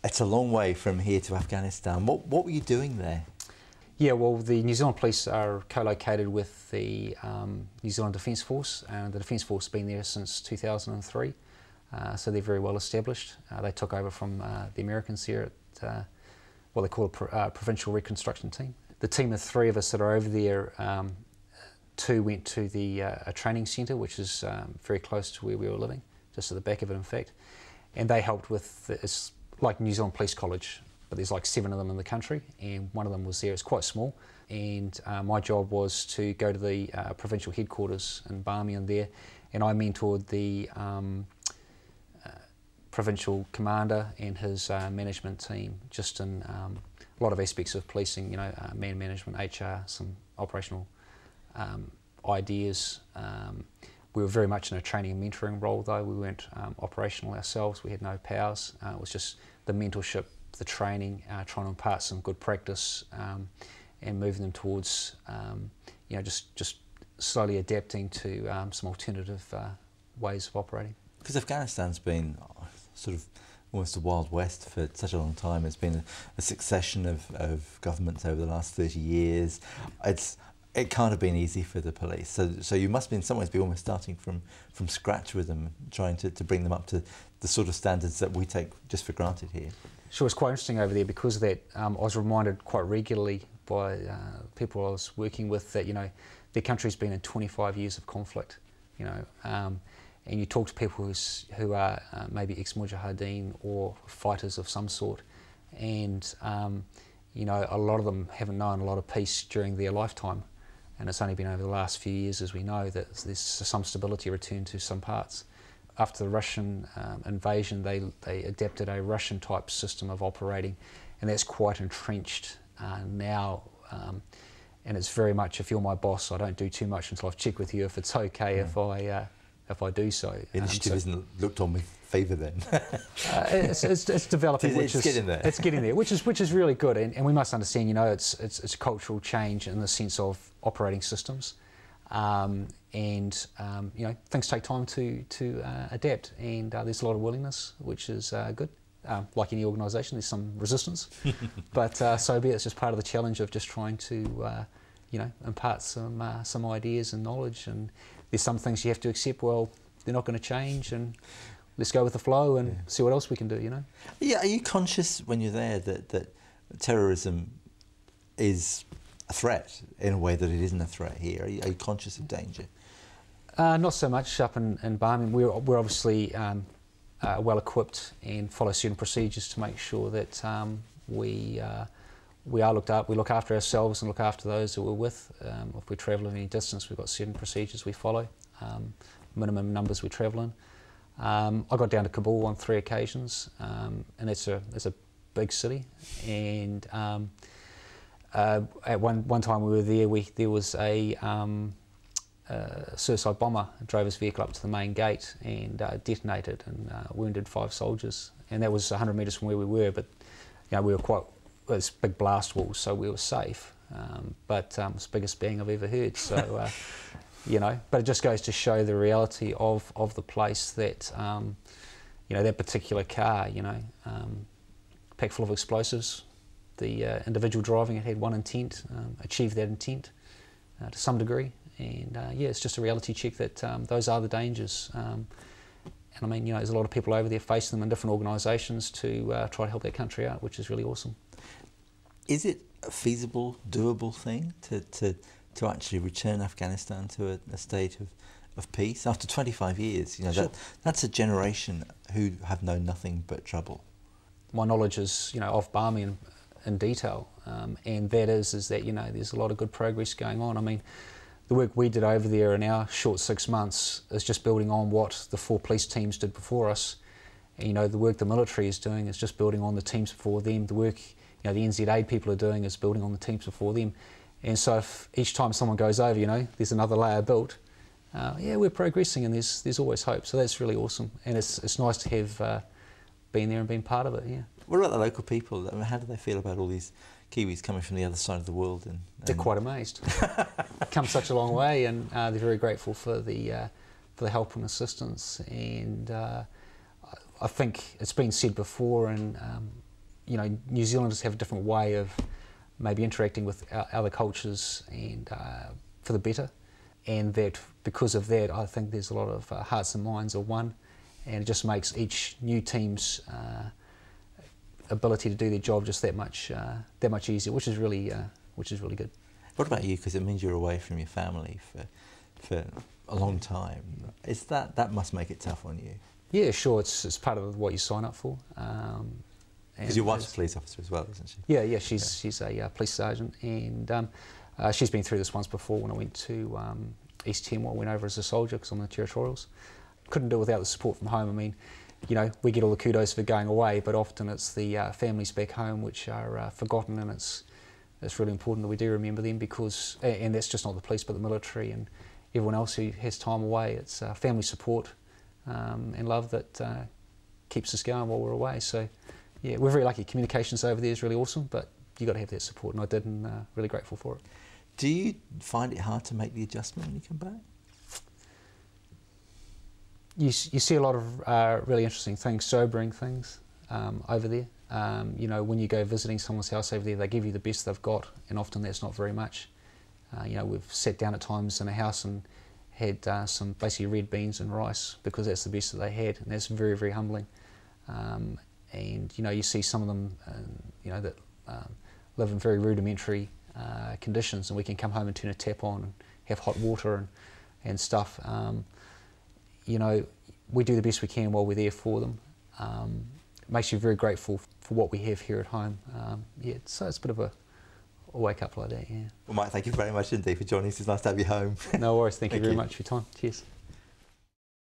It's a long way from here to Afghanistan. What were you doing there? Yeah, well, the New Zealand Police are co-located with the New Zealand Defence Force, and the Defence Force has been there since 2003, so they're very well established. They took over from the Americans here at what they call a Provincial Reconstruction Team. The team of three of us that are over there, two went to the a training centre, which is very close to where we were living, just at the back of it in fact, and they helped with, it's like New Zealand Police College, but there's like 7 of them in the country, and one of them was there. It's quite small, and my job was to go to the provincial headquarters in Bamyan there, and I mentored the provincial commander and his management team, just in a lot of aspects of policing, you know, man management, HR, some operational ideas. We were very much in a training and mentoring role though. We weren't operational ourselves, we had no powers. It was just the mentorship, the training, trying to impart some good practice and moving them towards, you know, just slowly adapting to some alternative ways of operating. Because Afghanistan's been sort of almost a Wild West for such a long time. It's been a succession of governments over the last 30 years. It can't have been easy for the police. So you must in some ways be almost starting from scratch with them, trying to bring them up to the sort of standards that we take just for granted here. Sure, it's quite interesting over there because of that. I was reminded quite regularly by people I was working with that, you know, their country's been in 25 years of conflict, you know, and you talk to people who are maybe ex-Mujahideen or fighters of some sort, and you know, a lot of them haven't known a lot of peace during their lifetime, and it's only been over the last few years, as we know, that there's some stability returned to some parts. After the Russian invasion, they adapted a Russian-type system of operating, and that's quite entrenched now. And it's very much, if you're my boss, I don't do too much until I've checked with you if it's okay if I do so. Initiative isn't looked on with favour then. It's developing. It's getting there. It's getting there, which is really good, and we must understand. You know, it's a cultural change in the sense of operating systems. You know, things take time to adapt, and there's a lot of willingness, which is good. Like any organisation, there's some resistance, but so be it. It's just part of the challenge of just trying to, you know, impart some ideas and knowledge. And there's some things you have to accept. Well, they're not going to change, and let's go with the flow and see what else we can do. You know. Yeah. Are you conscious when you're there that terrorism is a threat in a way that it isn't a threat here? Are you conscious of danger? Not so much up in Bamyan. We're obviously well equipped and follow certain procedures to make sure that we are looked up. We look after ourselves and look after those that we're with. If we travel any distance, we've got certain procedures we follow, minimum numbers we travel in. I got down to Kabul on 3 occasions, and it's a big city. And at one time we were there, there was a suicide bomber drove his vehicle up to the main gate and detonated and wounded 5 soldiers. And that was 100 metres from where we were, but you know, we were quite, it was big blast walls, so we were safe. But it's the biggest bang I've ever heard. So, you know, but it just goes to show the reality of the place that, you know, that particular car, you know, packed full of explosives. The individual driving it had one intent, achieved that intent to some degree. And yeah, it's just a reality check that those are the dangers. And I mean, you know, there's a lot of people over there facing them in different organisations to try to help their country out, which is really awesome. Is it a feasible, doable thing to actually return Afghanistan to a state of peace after 25 years? You know, sure. That's a generation who have known nothing but trouble. My knowledge is, you know, of Bamyan in detail, and that is that, you know, there's a lot of good progress going on. I mean, the work we did over there in our short 6 months is just building on what the 4 police teams did before us. And, you know, the work the military is doing is just building on the teams before them. The work, you know, the enzed people are doing is building on the teams before them. And so if each time someone goes over, you know, there's another layer built, yeah, we're progressing, and there's always hope. So that's really awesome, and it's nice to have been there and been part of it. Yeah. What about the local people? I mean, how do they feel about all these Kiwis coming from the other side of the world? And they're quite amazed. Come such a long way, and they're very grateful for the help and assistance. And I think it's been said before, and New Zealanders have a different way of maybe interacting with other cultures and for the better, and that because of that I think there's a lot of hearts and minds are one, and it just makes each new team's ability to do their job just that much easier, which is really good. What about you? Because it means you're away from your family for a long time. Is that must make it tough on you? Yeah, sure. It's part of what you sign up for. Because your wife's a police officer as well, isn't she? Yeah. She's a police sergeant, and she's been through this once before when I went to East Timor. I went over as a soldier because I'm in the territorials. Couldn't do it without the support from home. I mean, we get all the kudos for going away, but often it's the families back home which are forgotten, and it's really important that we do remember them, because, and that's just not the police but the military and everyone else who has time away. It's family support and love that keeps us going while we're away. So yeah, we're very lucky. Communications over there is really awesome, but you've got to have that support, and I did, and really grateful for it. Do you find it hard to make the adjustment when you come back? You see a lot of really interesting things, sobering things over there. When you go visiting someone's house over there, they give you the best they've got, and often that's not very much. We've sat down at times in a house and had some basically red beans and rice because that's the best that they had, and that's very, very humbling. And you see some of them, that live in very rudimentary conditions, and we can come home and turn a tap on and have hot water and stuff. We do the best we can while we're there for them. It makes you very grateful for what we have here at home. So it's a bit of a wake up like that, yeah. Well, Mike, thank you very much indeed for joining us. It's nice to have you home. No worries, thank you very much for your time. Cheers.